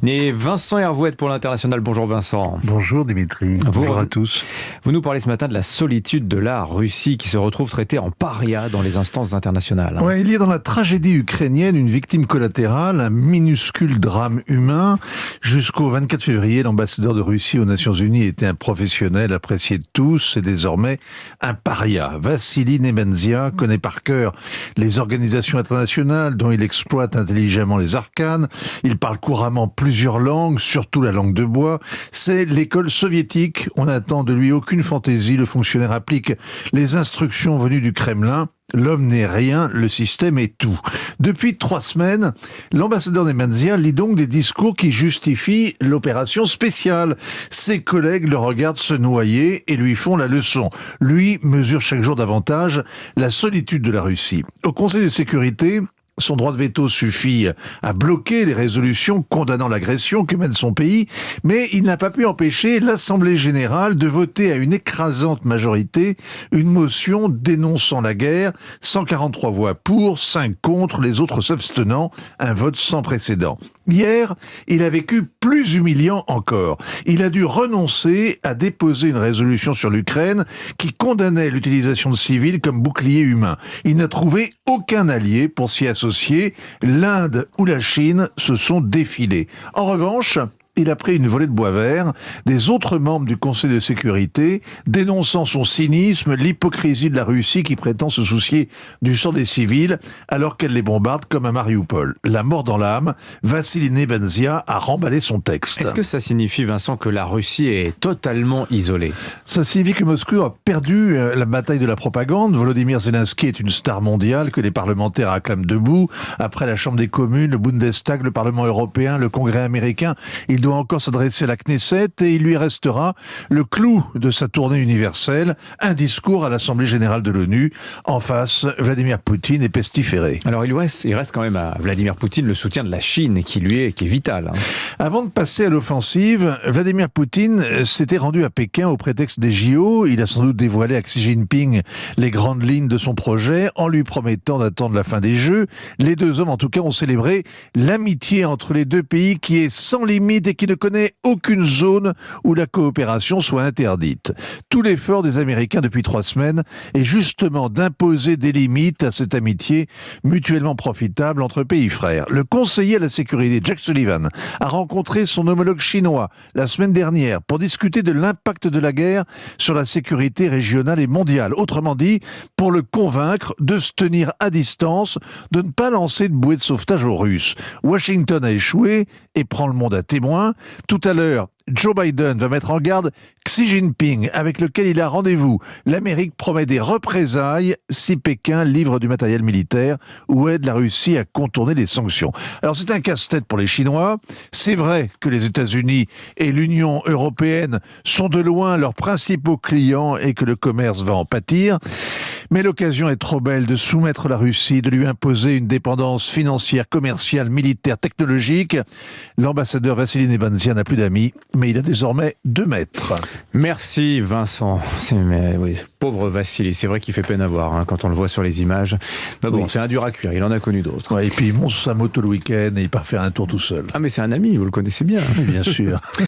Et Vincent Hervouet pour l'International. Bonjour Vincent. Bonjour Dimitri, bonjour à tous. Vous nous parlez ce matin de la solitude de la Russie qui se retrouve traitée en paria dans les instances internationales. Ouais, il y a dans la tragédie ukrainienne une victime collatérale, un minuscule drame humain. Jusqu'au 24 février, l'ambassadeur de Russie aux Nations Unies était un professionnel apprécié de tous et désormais un paria. Vassili Nebenzia connaît par cœur les organisations internationales dont il exploite intelligemment les arcanes. Il parle couramment plusieurs langues, surtout la langue de bois. C'est l'école soviétique. On n'attend de lui aucune fantaisie. Le fonctionnaire applique les instructions venues du Kremlin. L'homme n'est rien, le système est tout. Depuis 3 semaines, l'ambassadeur Nebenzia lit donc des discours qui justifient l'opération spéciale. Ses collègues le regardent se noyer et lui font la leçon. Lui mesure chaque jour davantage la solitude de la Russie. Au Conseil de sécurité, son droit de veto suffit à bloquer les résolutions condamnant l'agression que mène son pays, mais il n'a pas pu empêcher l'Assemblée générale de voter à une écrasante majorité une motion dénonçant la guerre, 143 voix pour, 5 contre, les autres s'abstenant, un vote sans précédent. Hier, il a vécu plus humiliant encore. Il a dû renoncer à déposer une résolution sur l'Ukraine qui condamnait l'utilisation de civils comme bouclier humain. Il n'a trouvé aucun allié pour s'y associer. L'Inde ou la Chine se sont défilés. En revanche, il a pris une volée de bois vert des autres membres du Conseil de sécurité, dénonçant son cynisme, l'hypocrisie de la Russie qui prétend se soucier du sort des civils alors qu'elle les bombarde comme à Mariupol. La mort dans l'âme, Vassili Nebenzia a remballé son texte. Est-ce que ça signifie, Vincent, que la Russie est totalement isolée ? Ça signifie que Moscou a perdu la bataille de la propagande. Volodymyr Zelensky est une star mondiale que les parlementaires acclament debout. Après la Chambre des communes, le Bundestag, le Parlement européen, le Congrès américain, il doit encore s'adresser à la Knesset et il lui restera le clou de sa tournée universelle, un discours à l'Assemblée générale de l'ONU. En face, Vladimir Poutine est pestiféré. Alors il reste quand même à Vladimir Poutine le soutien de la Chine qui est vital. Avant de passer à l'offensive, Vladimir Poutine s'était rendu à Pékin au prétexte des JO. Il a sans doute dévoilé à Xi Jinping les grandes lignes de son projet en lui promettant d'attendre la fin des Jeux. Les deux hommes, en tout cas, ont célébré l'amitié entre les deux pays qui est sans limite et qui ne connaît aucune zone où la coopération soit interdite. Tout l'effort des Américains depuis 3 semaines est justement d'imposer des limites à cette amitié mutuellement profitable entre pays frères. Le conseiller à la sécurité, Jack Sullivan, a rencontré son homologue chinois la semaine dernière pour discuter de l'impact de la guerre sur la sécurité régionale et mondiale. Autrement dit, pour le convaincre de se tenir à distance, de ne pas lancer de bouée de sauvetage aux Russes. Washington a échoué et prend le monde à témoin. Tout à l'heure, Joe Biden va mettre en garde Xi Jinping, avec lequel il a rendez-vous. L'Amérique promet des représailles si Pékin livre du matériel militaire ou aide la Russie à contourner les sanctions. Alors c'est un casse-tête pour les Chinois. C'est vrai que les États-Unis et l'Union européenne sont de loin leurs principaux clients et que le commerce va en pâtir. Mais l'occasion est trop belle de soumettre la Russie, de lui imposer une dépendance financière, commerciale, militaire, technologique. L'ambassadeur Vassili Nebenzia n'a plus d'amis, mais il a désormais 2 maîtres. Merci Vincent. Oui, pauvre Vassili, c'est vrai qu'il fait peine à voir quand on le voit sur les images. Mais bon, oui. C'est un dur à cuire, il en a connu d'autres. Ouais, et puis il monte sa moto le week-end et il part faire un tour tout seul. Ah mais c'est un ami, vous le connaissez bien. Bien sûr.